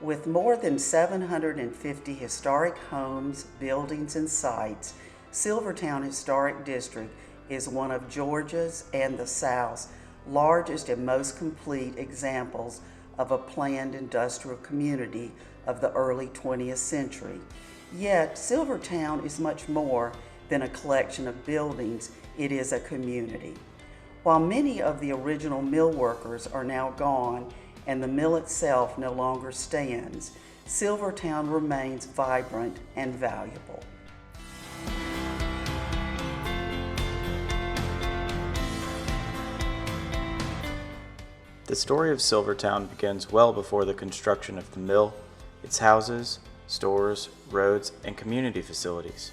With more than 750 historic homes, buildings, and sites, Silvertown Historic District is one of Georgia's and the South's largest and most complete examples of a planned industrial community of the early 20th century. Yet, Silvertown is much more than a collection of buildings. It is a community. While many of the original mill workers are now gone and the mill itself no longer stands, Silvertown remains vibrant and valuable. The story of Silvertown begins well before the construction of the mill, its houses, stores, roads, and community facilities.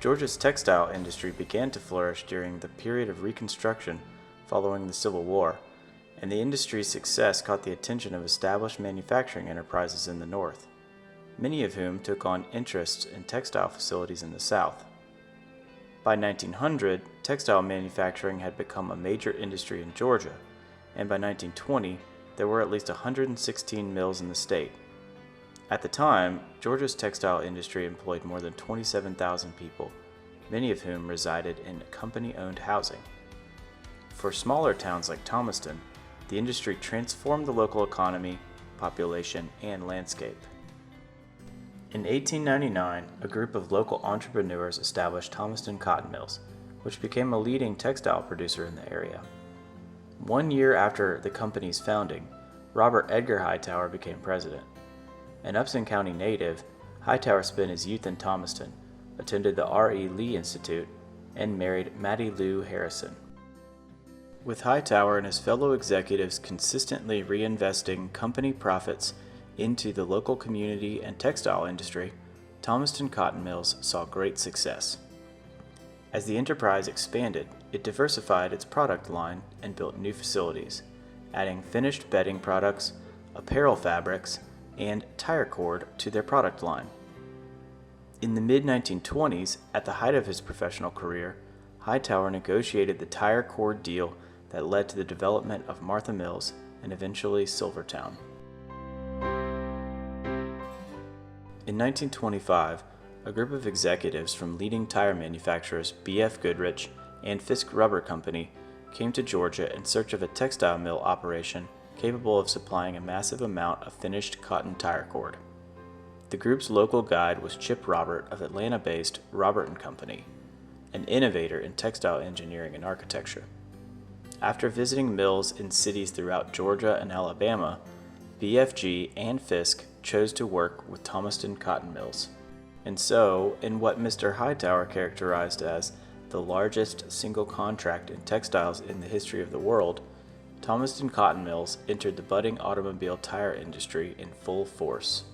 Georgia's textile industry began to flourish during the period of Reconstruction following the Civil War, and the industry's success caught the attention of established manufacturing enterprises in the North, many of whom took on interests in textile facilities in the South. By 1900, textile manufacturing had become a major industry in Georgia, and by 1920, there were at least 116 mills in the state. At the time, Georgia's textile industry employed more than 27,000 people, many of whom resided in company-owned housing. For smaller towns like Thomaston, the industry transformed the local economy, population, and landscape. In 1899, a group of local entrepreneurs established Thomaston Cotton Mills, which became a leading textile producer in the area. 1 year after the company's founding, Robert Edgar Hightower became president. An Upson County native, Hightower spent his youth in Thomaston, attended the R.E. Lee Institute, and married Mattie Lou Harrison. With Hightower and his fellow executives consistently reinvesting company profits into the local community and textile industry, Thomaston Cotton Mills saw great success. As the enterprise expanded, it diversified its product line and built new facilities, adding finished bedding products, apparel fabrics, and tire cord to their product line. In the mid-1920s, at the height of his professional career, Hightower negotiated the tire cord deal that led to the development of Martha Mills and eventually Silvertown. In 1925, a group of executives from leading tire manufacturers B.F. Goodrich and Fisk Rubber Company came to Georgia in search of a textile mill operation capable of supplying a massive amount of finished cotton tire cord. The group's local guide was Chip Robert of Atlanta-based Robert & Company, an innovator in textile engineering and architecture. After visiting mills in cities throughout Georgia and Alabama, BFG and Fisk chose to work with Thomaston Cotton Mills. And so, in what Mr. Hightower characterized as the largest single contract in textiles in the history of the world, Thomaston Cotton Mills entered the budding automobile tire industry in full force.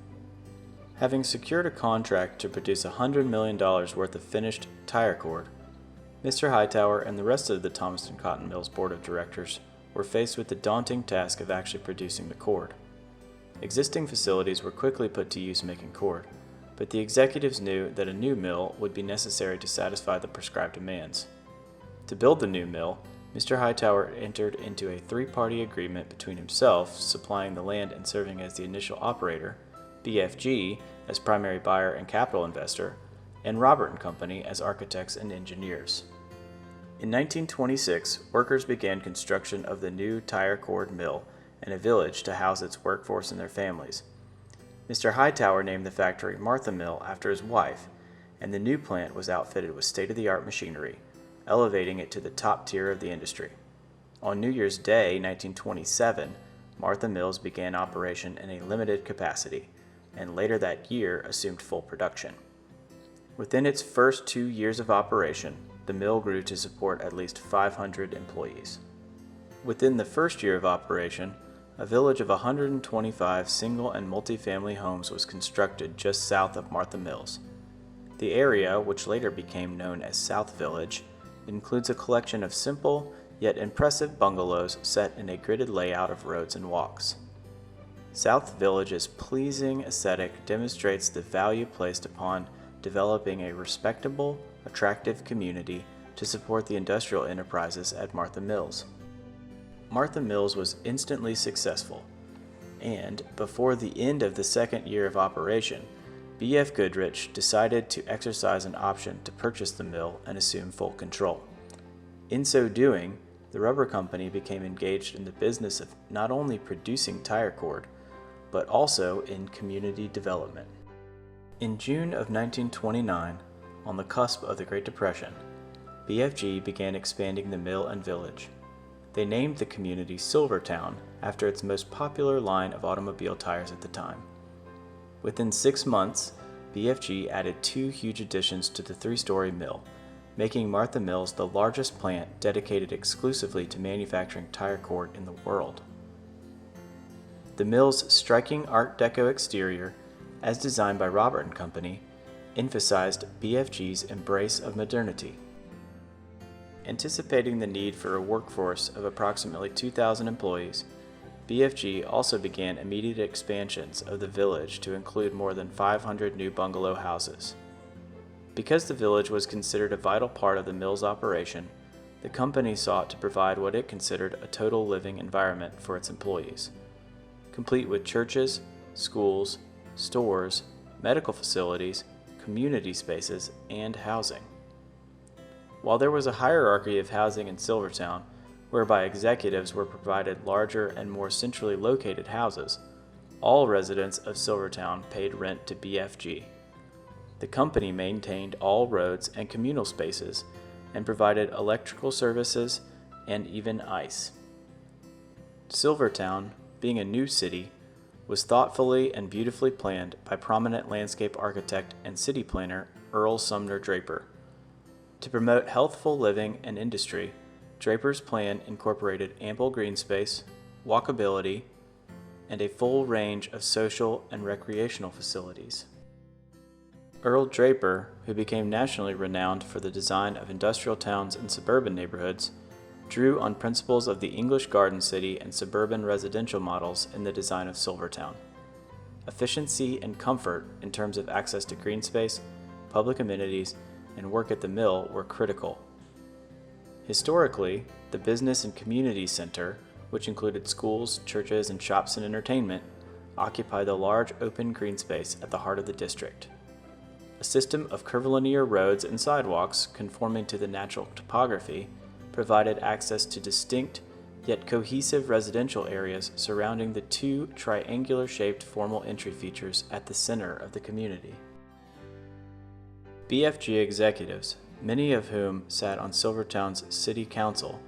Having secured a contract to produce $100 million worth of finished tire cord, Mr. Hightower and the rest of the Thomaston Cotton Mills board of directors were faced with the daunting task of actually producing the cord. Existing facilities were quickly put to use making cord, but the executives knew that a new mill would be necessary to satisfy the prescribed demands. To build the new mill, Mr. Hightower entered into a three-party agreement between himself, supplying the land and serving as the initial operator, BFG as primary buyer and capital investor, and Robert & Company as architects and engineers. In 1926, workers began construction of the new tire cord mill and a village to house its workforce and their families. Mr. Hightower named the factory Martha Mill after his wife, and the new plant was outfitted with state-of-the-art machinery, elevating it to the top tier of the industry. On New Year's Day, 1927, Martha Mills began operation in a limited capacity, and later that year assumed full production. Within its first 2 years of operation, the mill grew to support at least 500 employees. Within the first year of operation, a village of 125 single and multi-family homes was constructed just south of Martha Mills. The area, which later became known as South Village, includes a collection of simple yet impressive bungalows set in a gridded layout of roads and walks. South Village's pleasing aesthetic demonstrates the value placed upon developing a respectable, attractive community to support the industrial enterprises at Martha Mills. Martha Mills was instantly successful. and before the end of the second year of operation, B.F. Goodrich decided to exercise an option to purchase the mill and assume full control. In so doing, the rubber company became engaged in the business of not only producing tire cord, but also in community development. In June of 1929, on the cusp of the Great Depression, BFG began expanding the mill and village. They named the community Silvertown after its most popular line of automobile tires at the time. Within 6 months, BFG added 2 huge additions to the 3-story mill, making Martha Mills the largest plant dedicated exclusively to manufacturing tire cord in the world. The mill's striking Art Deco exterior, as designed by Robert & Company, emphasized BFG's embrace of modernity. Anticipating the need for a workforce of approximately 2,000 employees, BFG also began immediate expansions of the village to include more than 500 new bungalow houses. Because the village was considered a vital part of the mill's operation, the company sought to provide what it considered a total living environment for its employees, complete with churches, schools, stores, medical facilities, community spaces, and housing. While there was a hierarchy of housing in Silvertown, whereby executives were provided larger and more centrally located houses, all residents of Silvertown paid rent to BFG. The company maintained all roads and communal spaces and provided electrical services and even ice. Silvertown, being a new city, was thoughtfully and beautifully planned by prominent landscape architect and city planner Earl Sumner Draper. To promote healthful living and industry, Draper's plan incorporated ample green space, walkability, and a full range of social and recreational facilities. Earl Draper, who became nationally renowned for the design of industrial towns and suburban neighborhoods, drew on principles of the English Garden City and suburban residential models in the design of Silvertown. Efficiency and comfort in terms of access to green space, public amenities, and work at the mill were critical. Historically, the business and community center, which included schools, churches, and shops and entertainment, occupied the large open green space at the heart of the district. A system of curvilinear roads and sidewalks conforming to the natural topography provided access to distinct yet cohesive residential areas surrounding the 2 triangular-shaped formal entry features at the center of the community. BFG executives, many of whom sat on Silvertown's city council,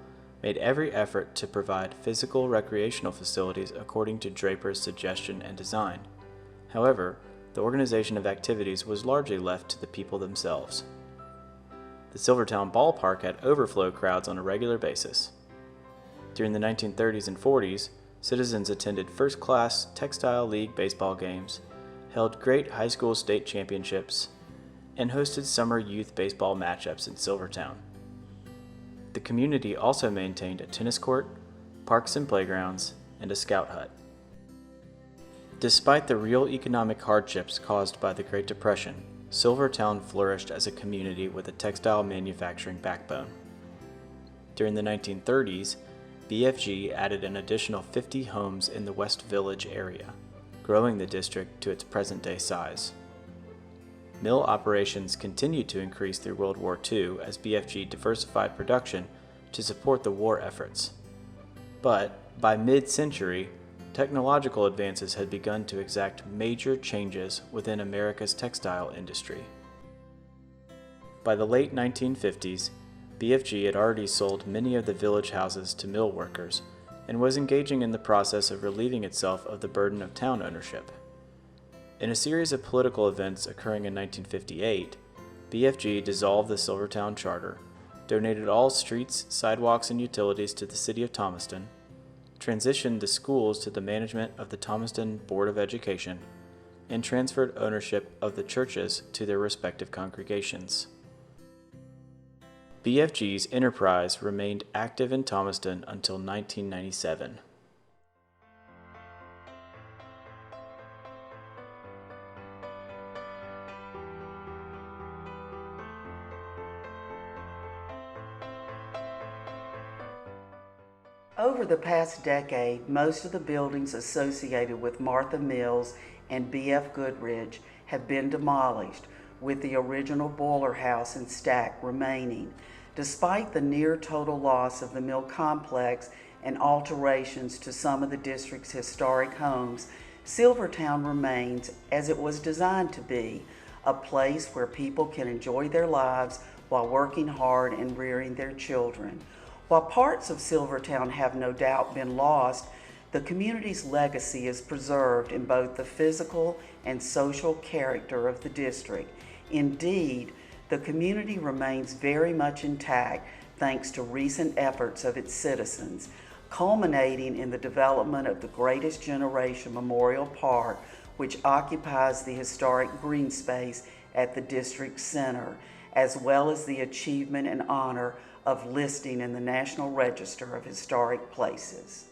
made every effort to provide physical recreational facilities according to Draper's suggestion and design. However, the organization of activities was largely left to the people themselves. The Silvertown ballpark had overflow crowds on a regular basis. During the 1930s and 40s, citizens attended first-class Textile League baseball games, held great high school state championships, and hosted summer youth baseball matchups in Silvertown. The community also maintained a tennis court, parks and playgrounds, and a scout hut. Despite the real economic hardships caused by the Great Depression, Silvertown flourished as a community with a textile manufacturing backbone. During the 1930s, BFG added an additional 50 homes in the West Village area, growing the district to its present-day size. Mill operations continued to increase through World War II as BFG diversified production to support the war efforts. But by mid-century, technological advances had begun to exact major changes within America's textile industry. By the late 1950s, BFG had already sold many of the village houses to mill workers and was engaging in the process of relieving itself of the burden of town ownership. In a series of political events occurring in 1958, BFG dissolved the Silvertown Charter, donated all streets, sidewalks, and utilities to the city of Thomaston, transitioned the schools to the management of the Thomaston Board of Education, and transferred ownership of the churches to their respective congregations. BFG's enterprise remained active in Thomaston until 1997. Over the past decade, most of the buildings associated with Martha Mills and B.F. Goodrich have been demolished, with the original boiler house and stack remaining. Despite the near total loss of the mill complex and alterations to some of the district's historic homes, Silvertown remains, as it was designed to be, a place where people can enjoy their lives while working hard and rearing their children. While parts of Silvertown have no doubt been lost, the community's legacy is preserved in both the physical and social character of the district. Indeed, the community remains very much intact thanks to recent efforts of its citizens, culminating in the development of the Greatest Generation Memorial Park, which occupies the historic green space at the district center, as well as the achievement and honor of listing in the National Register of Historic Places.